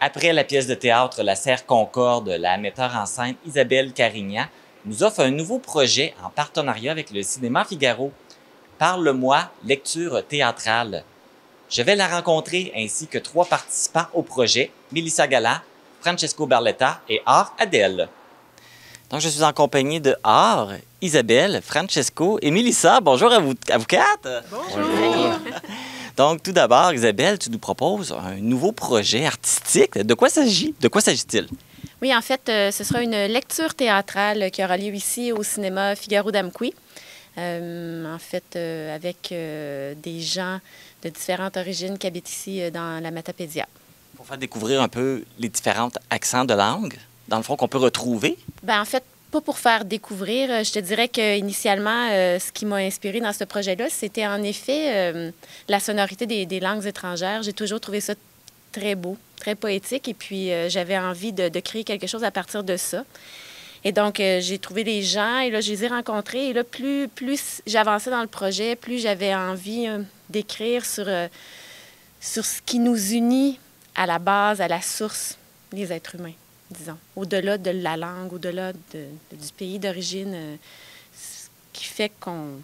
Après la pièce de théâtre La Serre Concorde, la metteure en scène Isabelle Carignan nous offre un nouveau projet en partenariat avec le Cinéma Figaro. Parle-moi, lecture théâtrale. Je vais la rencontrer ainsi que 3 participants au projet, Mélissa Galland, Francesco Barletta et Art Adèle. Donc, je suis en compagnie de Art, Isabelle, Francesco et Mélissa. Bonjour à vous 4. Bonjour. Donc, tout d'abord, Isabelle, tu nous proposes un nouveau projet artistique. De quoi s'agit-il? Oui, en fait, ce sera une lecture théâtrale qui aura lieu ici au cinéma Figaro d'Amqui. Avec des gens de différentes origines qui habitent ici dans la Matapédia. Pour faire découvrir un peu les différents accents de langue, dans le fond, qu'on peut retrouver? Bien, en fait, pas pour faire découvrir. Je te dirais qu'initialement, ce qui m'a inspiré dans ce projet-là, c'était en effet la sonorité des langues étrangères. J'ai toujours trouvé ça très beau, très poétique, et puis j'avais envie de créer quelque chose à partir de ça. Et donc, j'ai trouvé les gens, et là, je les ai rencontrés. Et là, plus j'avançais dans le projet, plus j'avais envie d'écrire sur ce qui nous unit à la base, à la source, les êtres humains, disons. Au-delà de la langue, au-delà du pays d'origine, ce qui fait qu'on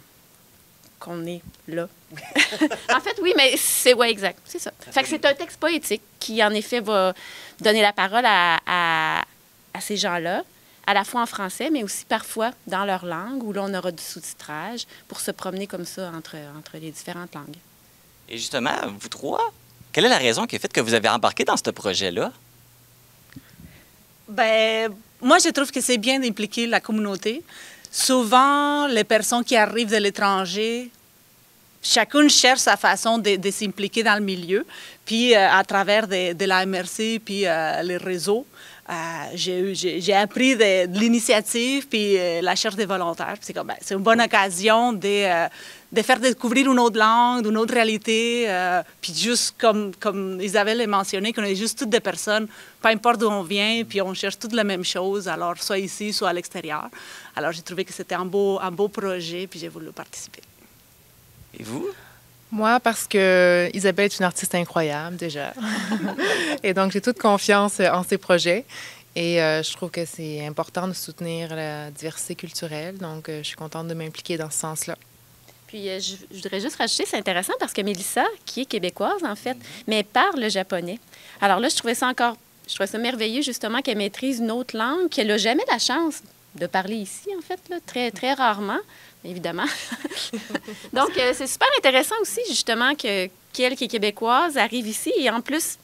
est là. En fait, oui, mais c'est exact, c'est ça. Fait que c'est un texte poétique qui, en effet, va donner la parole à ces gens-là, à la fois en français, mais aussi parfois dans leur langue, où là, on aura du sous-titrage pour se promener comme ça entre les différentes langues. Et justement, vous 3, quelle est la raison qui a fait que vous avez embarqué dans ce projet-là? Ben, moi, je trouve que c'est bien d'impliquer la communauté. Souvent, les personnes qui arrivent de l'étranger, chacune cherche sa façon de s'impliquer dans le milieu. Puis, à travers de la MRC, puis les réseaux, j'ai appris de l'initiative, puis la recherche des volontaires. C'est une bonne occasion de faire découvrir une autre langue, une autre réalité. Puis juste comme Isabelle l'a mentionné, qu'on est juste toutes des personnes, peu importe d'où on vient, puis on cherche toutes la même chose, alors soit ici, soit à l'extérieur. Alors j'ai trouvé que c'était un beau projet, puis j'ai voulu participer. Et vous? Moi, parce que Isabelle est une artiste incroyable, déjà. Et donc, j'ai toute confiance en ses projets. Et je trouve que c'est important de soutenir la diversité culturelle. Donc, je suis contente de m'impliquer dans ce sens-là. Puis, je voudrais juste rajouter, c'est intéressant parce que Mélissa, qui est québécoise, en fait, mais parle le japonais. Alors là, je trouvais ça merveilleux, justement, qu'elle maîtrise une autre langue, qu'elle n'a jamais la chance de parler ici, en fait, là, très, très rarement. Évidemment. Donc, c'est super intéressant aussi, justement, qu'elle, qui est québécoise, arrive ici et en plus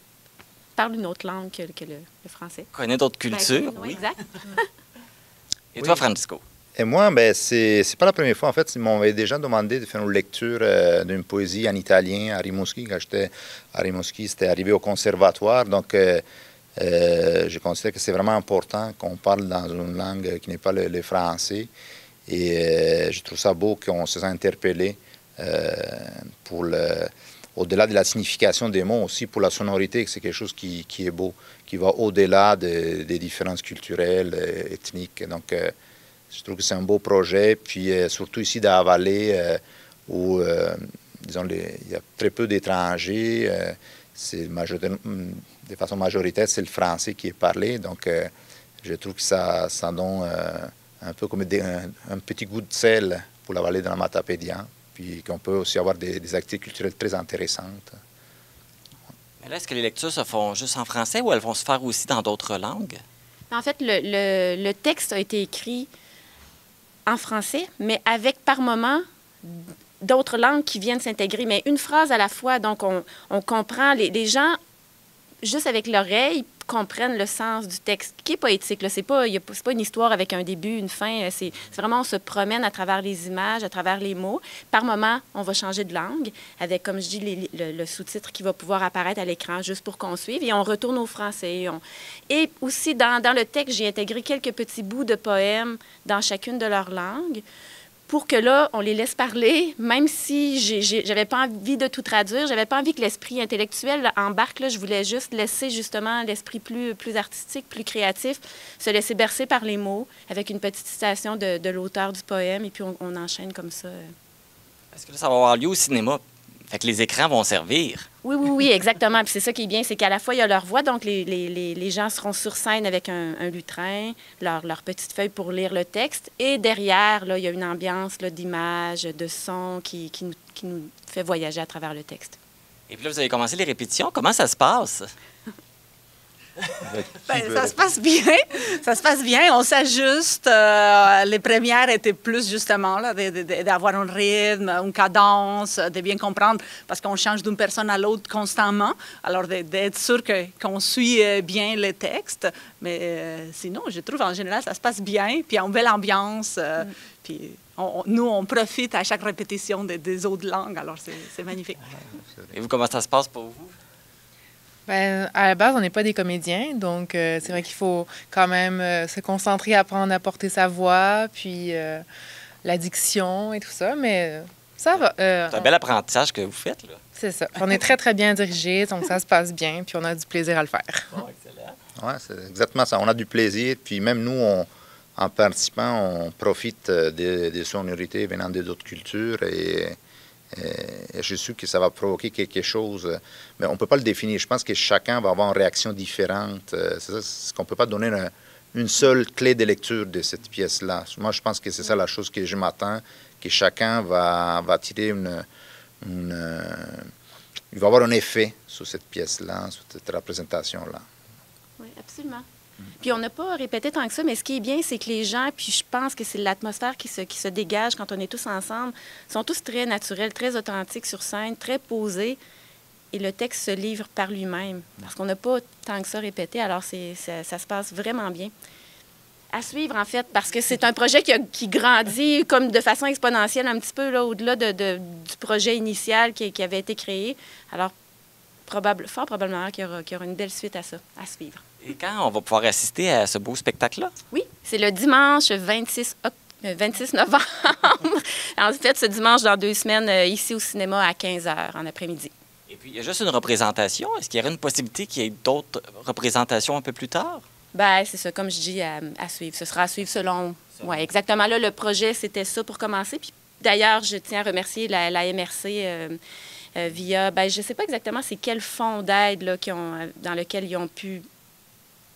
parle une autre langue que le français. Connaît d'autres cultures. Oui, exact. Et toi, Francisco? Et moi, c'est pas la première fois. En fait, ils m'avaient déjà demandé de faire une lecture d'une poésie en italien à Rimouski. Quand j'étais à Rimouski, c'était arrivé au conservatoire. Donc, je considère que c'est vraiment important qu'on parle dans une langue qui n'est pas le français. Et je trouve ça beau qu'on se sent interpellé au-delà de la signification des mots, aussi pour la sonorité, que c'est quelque chose qui est beau, qui va au-delà des différences culturelles, ethniques. Donc, je trouve que c'est un beau projet. Puis, surtout ici dans la vallée, où, disons, il y a très peu d'étrangers. De façon majoritaire, c'est le français qui est parlé. Donc, je trouve que ça donne un peu comme un petit goût de sel pour la vallée de la Matapédia, puis qu'on peut aussi avoir des activités culturelles très intéressantes. Mais là, est-ce que les lectures se font juste en français ou elles vont se faire aussi dans d'autres langues? En fait, le texte a été écrit en français, mais avec par moments d'autres langues qui viennent s'intégrer, mais une phrase à la fois. Donc, on comprend, les gens, juste avec l'oreille, comprennent le sens du texte, qui est poétique. C'est pas une histoire avec un début, une fin. C'est vraiment, on se promène à travers les images, à travers les mots. Par moment, on va changer de langue, avec, comme je dis, le sous-titre qui va pouvoir apparaître à l'écran juste pour qu'on suive, et on retourne au français. Et aussi, dans le texte, j'ai intégré quelques petits bouts de poèmes dans chacune de leurs langues, pour que là, on les laisse parler, même si j'avais pas envie de tout traduire, j'avais pas envie que l'esprit intellectuel là, embarque. Là, je voulais juste laisser justement l'esprit plus artistique, plus créatif, se laisser bercer par les mots, avec une petite citation de l'auteur du poème, et puis on enchaîne comme ça. Est-ce que là, ça va avoir lieu au cinéma Fait que les écrans vont servir. Oui, oui, oui, exactement. Puis c'est ça qui est bien, c'est qu'à la fois, il y a leur voix, donc les gens seront sur scène avec un lutrin, leur petite feuille pour lire le texte. Et derrière, là, il y a une ambiance d'images, de sons qui nous fait voyager à travers le texte. Et puis là, vous avez commencé les répétitions. Comment ça se passe? Ça se passe bien. Ça se passe bien. On s'ajuste. Les premières étaient plus justement là, d'avoir un rythme, une cadence, de bien comprendre parce qu'on change d'une personne à l'autre constamment. Alors d'être sûr qu'on suit bien les textes. Mais sinon, je trouve en général ça se passe bien. Puis en belle ambiance. Puis nous, on profite à chaque répétition des autres langues. Alors c'est magnifique. Et vous, comment ça se passe pour vous? Bien, à la base, on n'est pas des comédiens, donc c'est vrai qu'il faut quand même se concentrer, apprendre à porter sa voix, puis la diction et tout ça, mais ça va. C'est un bel apprentissage que vous faites, là. C'est ça. On est très, très bien dirigés, donc ça se passe bien, puis on a du plaisir à le faire. Bon, excellent. Oui, c'est exactement ça. On a du plaisir, puis même nous, en participant, on profite des sonorités venant d'autres cultures et je suis sûr que ça va provoquer quelque chose, mais on ne peut pas le définir. Je pense que chacun va avoir une réaction différente. C'est ça, qu'on ne peut pas donner une seule clé de lecture de cette pièce-là. Moi, je pense que c'est ça la chose que je m'attends, que chacun va tirer il va avoir un effet sur cette pièce-là, sur cette représentation-là. Oui, absolument. Puis on n'a pas répété tant que ça, mais ce qui est bien, c'est que les gens, puis je pense que c'est l'atmosphère qui se dégage quand on est tous ensemble, sont tous très naturels, très authentiques sur scène, très posés, et le texte se livre par lui-même, parce qu'on n'a pas tant que ça répété, alors ça se passe vraiment bien. À suivre, en fait, parce que c'est un projet qui grandit comme de façon exponentielle un petit peu là, au-delà du projet initial qui avait été créé. Alors, fort probablement qu'il y aura une belle suite à ça, à suivre. Et quand on va pouvoir assister à ce beau spectacle-là? Oui, c'est le dimanche 26 novembre. En fait, ce dimanche, dans 2 semaines, ici au cinéma à 15h en après-midi. Et puis, il y a juste une représentation. Est-ce qu'il y aurait une possibilité qu'il y ait d'autres représentations un peu plus tard? Bien, c'est ça, comme je dis, à suivre. Ce sera à suivre selon... Oui, exactement. Là, le projet, c'était ça pour commencer. Puis d'ailleurs, je tiens à remercier la MRC via... Bien, je ne sais pas exactement c'est quel fonds d'aide là, dans lequel ils ont pu...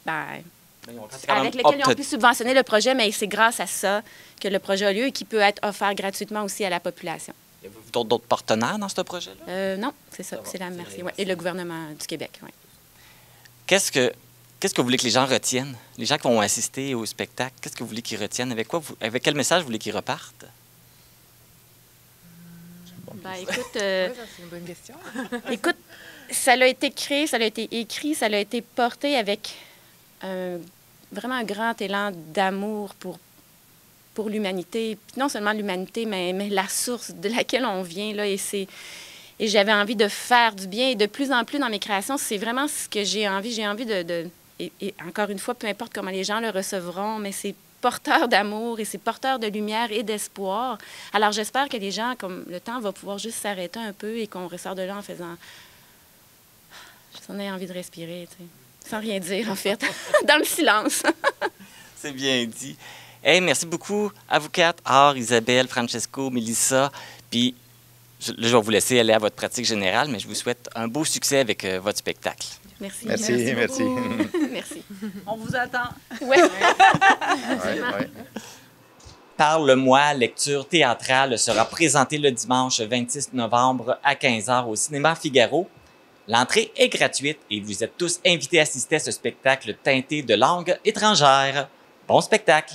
avec lequel ils ont pu subventionner le projet, mais c'est grâce à ça que le projet a lieu et qui peut être offert gratuitement aussi à la population. Y a-t-il d'autres partenaires dans ce projet-là? Non, c'est ça, c'est la MRC. Ouais, et le gouvernement du Québec. Ouais. Qu'est-ce que vous voulez que les gens retiennent? Les gens qui vont assister au spectacle, qu'est-ce que vous voulez qu'ils retiennent? Avec quel message vous voulez qu'ils repartent? Écoute, c'est une bonne question. Écoute, ça a été créé, ça a été écrit, ça a été porté avec vraiment un grand élan d'amour pour l'humanité. Puis non seulement l'humanité, mais la source de laquelle on vient. Là, et j'avais envie de faire du bien. Et de plus en plus dans mes créations, c'est vraiment ce que j'ai envie. J'ai envie et encore une fois, peu importe comment les gens le recevront, mais c'est porteur d'amour et c'est porteur de lumière et d'espoir. Alors j'espère que les gens, comme le temps va pouvoir juste s'arrêter un peu et qu'on ressort de là en faisant... On a envie de respirer, tu sais, sans rien dire, en fait, dans le silence. C'est bien dit. Hey, merci beaucoup à vous quatre, Art, Isabelle, Francesco, Mélissa. Puis, je vais vous laisser aller à votre pratique générale, mais je vous souhaite un beau succès avec votre spectacle. Merci. Merci. Merci. On vous attend. Oui. Ouais. Parle-moi, lecture théâtrale sera présentée le dimanche 26 novembre à 15h au Cinéma Figaro. L'entrée est gratuite et vous êtes tous invités à assister à ce spectacle teinté de langues étrangères. Bon spectacle!